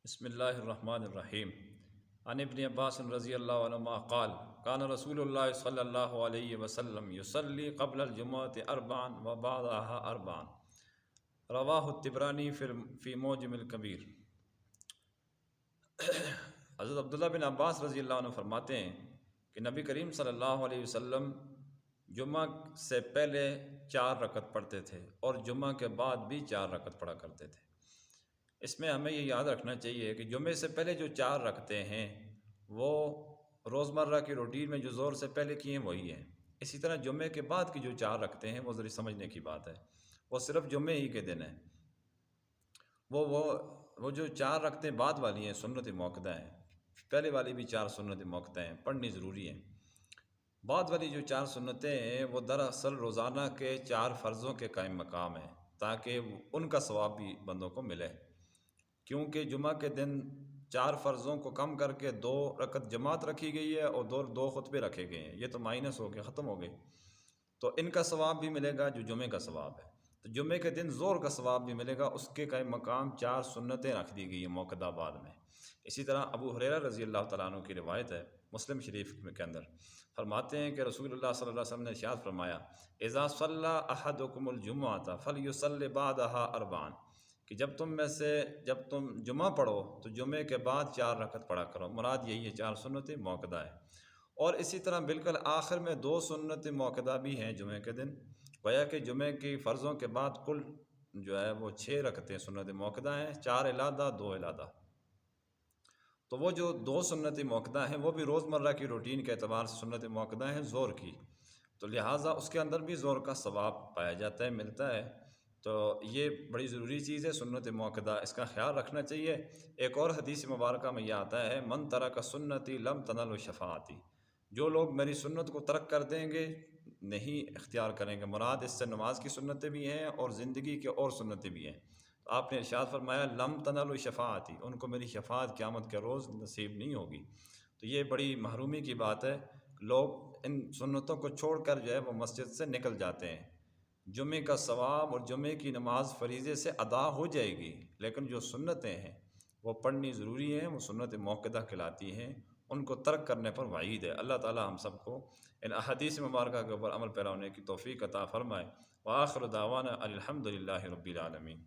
بسم اللہ الرحمن الرحیم عن ابن عباس رضی اللہ عنہما قال کان رسول اللہ صلی اللہ علیہ وسلم یصلی قبل الجمعۃ اربعا وبعدها اربعا رواہ الطبرانی فی معجم الکبیر۔ حضرت عبداللہ بن عباس رضی اللہ عنہ فرماتے ہیں کہ نبی کریم صلی اللہ علیہ وسلم جمعہ سے پہلے 4 رکعت پڑھتے تھے اور جمعہ کے بعد بھی 4 رکعت پڑھا کرتے تھے۔ اس میں ہمیں یہ یاد رکھنا چاہیے کہ جمعے سے پہلے جو 4 رکعتیں ہیں وہ روزمرہ کی روٹین میں جو ظہر سے پہلے کی ہیں وہی ہیں۔ اسی طرح جمعے کے بعد کی جو 4 رکعتیں ہیں وہ ذرا سمجھنے کی بات ہے، وہ صرف جمعے ہی کے دن ہیں۔ وہ جو 4 رکعتیں بعد والی ہیں سنت موقدہ ہیں، پہلے والی بھی 4 سنت موقدہ ہیں، پڑھنی ضروری ہیں۔ بعد والی جو 4 سنتیں ہیں وہ دراصل روزانہ کے 4 فرضوں کے قائم مقام ہیں، تاکہ ان کا ثواب بھی بندوں کو ملے، کیونکہ جمعہ کے دن 4 فرضوں کو کم کر کے 2 رکعت جماعت رکھی گئی ہے اور 2 خطبے رکھے گئے ہیں، یہ تو مائنس ہو گئے، ختم ہو گئے، تو ان کا ثواب بھی ملے گا جو جمعے کا ثواب ہے۔ تو جمعے کے دن ظہر کا ثواب بھی ملے گا، اس کے قائم مقام 4 سنتیں رکھ دی گئی ہیں موقدہ بعد میں۔ اسی طرح ابو ہریرہ رضی اللہ تعالیٰ عنہ کی روایت ہے مسلم شریف کے اندر، فرماتے ہیں کہ رسول اللہ صلی اللہ علیہ وسلم نے ارشاد فرمایا اذا صلی احدکم الجمعۃ فلیصلی بعدها اربعا، کہ جب تم جمعہ پڑھو تو جمعے کے بعد 4 رکعت پڑھا کرو، مراد یہی ہے 4 سنتیں موقدہ ہے۔ اور اسی طرح بالکل آخر میں 2 سنت موقدہ بھی ہیں جمعے کے دن، گویا کہ جمعے کی فرضوں کے بعد کل جو ہے وہ 6 رکعتیں سنت موقدہ ہیں، 4 علیحدہ 2 علیحدہ۔ تو وہ جو 2 سنت موقدہ ہیں وہ بھی روزمرہ کی روٹین کے اعتبار سے سنت موقدہ ہیں ظہر کی، تو لہٰذا اس کے اندر بھی ظہر کا ثواب پایا جاتا ہے، ملتا ہے۔ تو یہ بڑی ضروری چیز ہے سنت موقدہ، اس کا خیال رکھنا چاہیے۔ ایک اور حدیث مبارکہ میں یہ آتا ہے من ترک سنتی لم تنل شفاعتی، جو لوگ میری سنت کو ترک کر دیں گے، نہیں اختیار کریں گے، مراد اس سے نماز کی سنتیں بھی ہیں اور زندگی کے اور سنتیں بھی ہیں۔ تو آپ نے ارشاد فرمایا لم تنل شفاعتی، ان کو میری شفاعت قیامت کے روز نصیب نہیں ہوگی۔ تو یہ بڑی محرومی کی بات ہے، لوگ ان سنتوں کو چھوڑ کر جو ہے وہ مسجد سے نکل جاتے ہیں۔ جمعے کا ثواب اور جمعے کی نماز فریضے سے ادا ہو جائے گی، لیکن جو سنتیں ہیں وہ پڑھنی ضروری ہیں، وہ سنت موقدہ کہلاتی ہیں، ان کو ترک کرنے پر وعید ہے۔ اللہ تعالی ہم سب کو ان احادیث مبارکہ کے اوپر عمل پیرا ہونے کی توفیق عطا فرمائے۔ وآخر دعوانا الحمد للہ رب العالمین۔